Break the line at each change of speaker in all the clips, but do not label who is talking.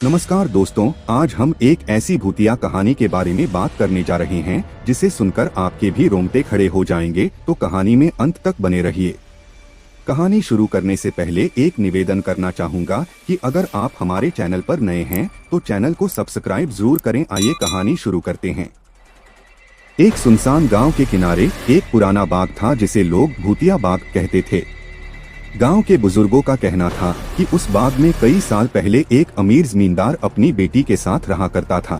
नमस्कार दोस्तों, आज हम एक ऐसी भूतिया कहानी के बारे में बात करने जा रहे हैं जिसे सुनकर आपके भी रोंगटे खड़े हो जाएंगे। तो कहानी में अंत तक बने रहिए। कहानी शुरू करने से पहले एक निवेदन करना चाहूँगा कि अगर आप हमारे चैनल पर नए हैं तो चैनल को सब्सक्राइब जरूर करें। आइए कहानी शुरू करते हैं। एक सुनसान गाँव के किनारे एक पुराना बाग था जिसे लोग भूतिया बाग कहते थे। गांव के बुजुर्गों का कहना था कि उस बाग में कई साल पहले एक अमीर जमींदार अपनी बेटी के साथ रहा करता था।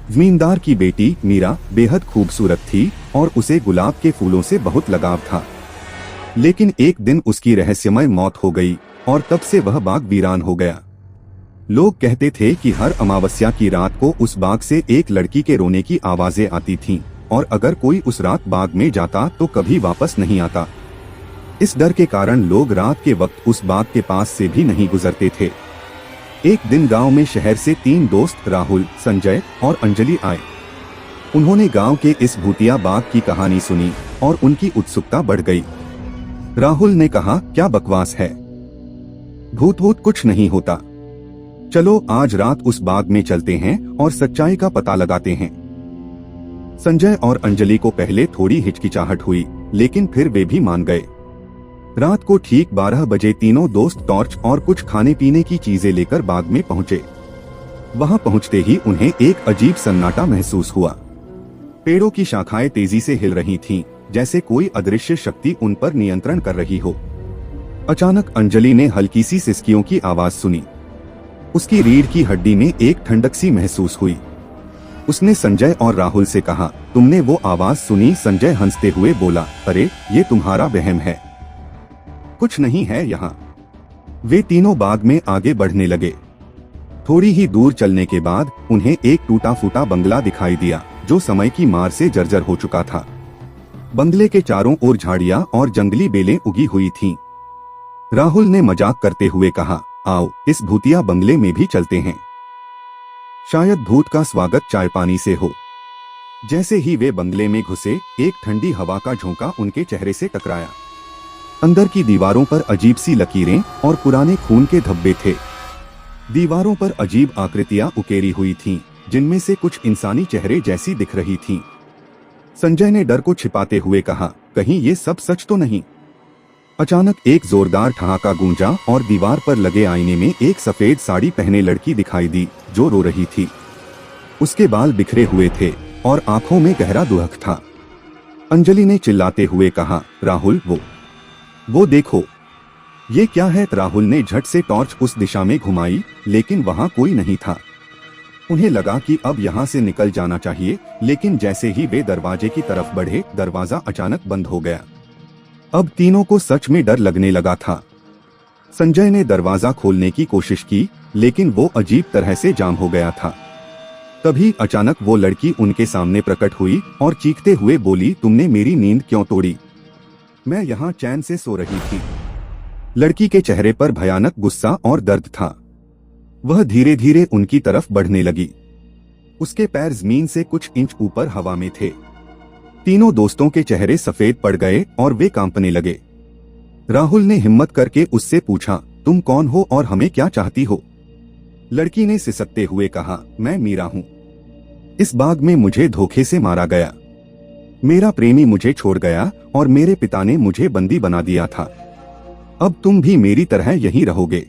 जमींदार की बेटी मीरा बेहद खूबसूरत थी और उसे गुलाब के फूलों से बहुत लगाव था। लेकिन एक दिन उसकी रहस्यमय मौत हो गई और तब से वह बाग वीरान हो गया। लोग कहते थे कि हर अमावस्या की रात को उस बाग से एक लड़की के रोने की आवाजें आती थीं और अगर कोई उस रात बाग में जाता तो कभी वापस नहीं आता। इस डर के कारण लोग रात के वक्त उस बाग के पास से भी नहीं गुजरते थे। एक दिन गांव में शहर से 3 दोस्त राहुल, संजय और अंजलि आए। उन्होंने गांव के इस भूतिया बाग की कहानी सुनी और उनकी उत्सुकता बढ़ गई। राहुल ने कहा, क्या बकवास है, भूत वूत कुछ नहीं होता। चलो आज रात उस बाग में चलते हैं और सच्चाई का पता लगाते हैं। संजय और अंजलि को पहले थोड़ी हिचकिचाहट हुई, लेकिन फिर वे भी मान गए। रात को ठीक 12 बजे तीनों दोस्त टॉर्च और कुछ खाने पीने की चीजें लेकर बाग में पहुंचे। वहां पहुंचते ही उन्हें एक अजीब सन्नाटा महसूस हुआ। पेड़ों की शाखाएं तेजी से हिल रही थीं, जैसे कोई अदृश्य शक्ति उन पर नियंत्रण कर रही हो। अचानक अंजलि ने हल्की सी सिसकियों की आवाज सुनी। उसकी रीढ़ की हड्डी में एक ठंडक सी महसूस हुई। उसने संजय और राहुल से कहा, तुमने वो आवाज सुनी? संजय हंसते हुए बोला, अरे ये तुम्हारा वहम है, कुछ नहीं है यहाँ। वे तीनों बाग में आगे बढ़ने लगे। थोड़ी ही दूर चलने के बाद उन्हें एक टूटा फूटा बंगला दिखाई दिया जो समय की मार से जर्जर हो चुका था। बंगले के चारों ओर झाड़ियां और जंगली बेलें उगी हुई थीं। राहुल ने मजाक करते हुए कहा, आओ इस भूतिया बंगले में भी चलते हैं, शायद भूत का स्वागत चाय पानी से हो। जैसे ही वे बंगले में घुसे, एक ठंडी हवा का झोंका उनके चेहरे से टकराया। अंदर की दीवारों पर अजीब सी लकीरें और पुराने खून के धब्बे थे। दीवारों पर अजीब आकृतियां उकेरी हुई थीं, जिनमें से कुछ इंसानी चेहरे जैसी दिख रही थीं। संजय ने डर को छिपाते हुए कहा, कहीं ये सब सच तो नहीं। अचानक एक जोरदार ठहाका गूंजा और दीवार पर लगे आईने में एक सफेद साड़ी पहने लड़की दिखाई दी जो रो रही थी। उसके बाल बिखरे हुए थे और आंखों में गहरा दुख था। अंजलि ने चिल्लाते हुए कहा, राहुल वो देखो, ये क्या है? राहुल ने झट से टॉर्च उस दिशा में घुमाई, लेकिन वहां कोई नहीं था। उन्हें लगा कि अब यहां से निकल जाना चाहिए, लेकिन जैसे ही वे दरवाजे की तरफ बढ़े, दरवाजा अचानक बंद हो गया। अब तीनों को सच में डर लगने लगा था। संजय ने दरवाजा खोलने की कोशिश की, लेकिन वो अजीब तरह से जाम हो गया था। तभी अचानक वो लड़की उनके सामने प्रकट हुई और चीखते हुए बोली, तुमने मेरी नींद क्यों तोड़ी? मैं यहाँ चैन से सो रही थी। लड़की के चेहरे पर भयानक गुस्सा और दर्द था। वह धीरे धीरे उनकी तरफ बढ़ने लगी। उसके पैर जमीन से कुछ इंच ऊपर हवा में थे। तीनों दोस्तों के चेहरे सफेद पड़ गए और वे कांपने लगे। राहुल ने हिम्मत करके उससे पूछा, तुम कौन हो और हमें क्या चाहती हो? लड़की ने सिसकते हुए कहा, मैं मीरा हूँ। इस बाग में मुझे धोखे से मारा गया। मेरा प्रेमी मुझे छोड़ गया और मेरे पिता ने मुझे बंदी बना दिया था। अब तुम भी मेरी तरह यहीं रहोगे।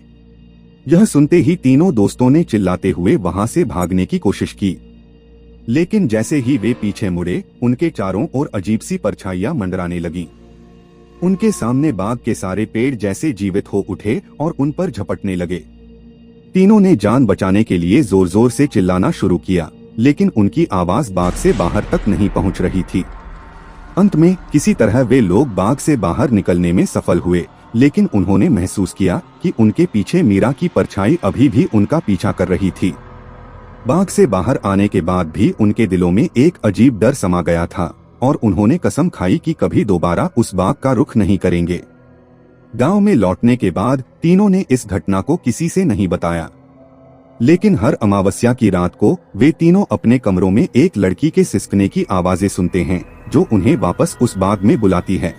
यह सुनते ही तीनों दोस्तों ने चिल्लाते हुए वहां से भागने की कोशिश की, लेकिन जैसे ही वे पीछे मुड़े, उनके चारों ओर अजीब सी परछाइयां मंडराने लगीं। उनके सामने बाग के सारे पेड़ जैसे जीवित हो उठे और उन पर झपटने लगे। तीनों ने जान बचाने के लिए जोर जोर से चिल्लाना शुरू किया, लेकिन उनकी आवाज बाग से बाहर तक नहीं पहुंच रही थी। अंत में किसी तरह वे लोग बाग से बाहर निकलने में सफल हुए, लेकिन उन्होंने महसूस किया कि उनके पीछे मीरा की परछाई अभी भी उनका पीछा कर रही थी। बाग से बाहर आने के बाद भी उनके दिलों में एक अजीब डर समा गया था और उन्होंने कसम खाई कि कभी दोबारा उस बाग का रुख नहीं करेंगे। गांव में लौटने के बाद तीनों ने इस घटना को किसी से नहीं बताया, लेकिन हर अमावस्या की रात को वे तीनों अपने कमरों में एक लड़की के सिसकने की आवाजें सुनते हैं जो उन्हें वापस उस बाग में बुलाती है।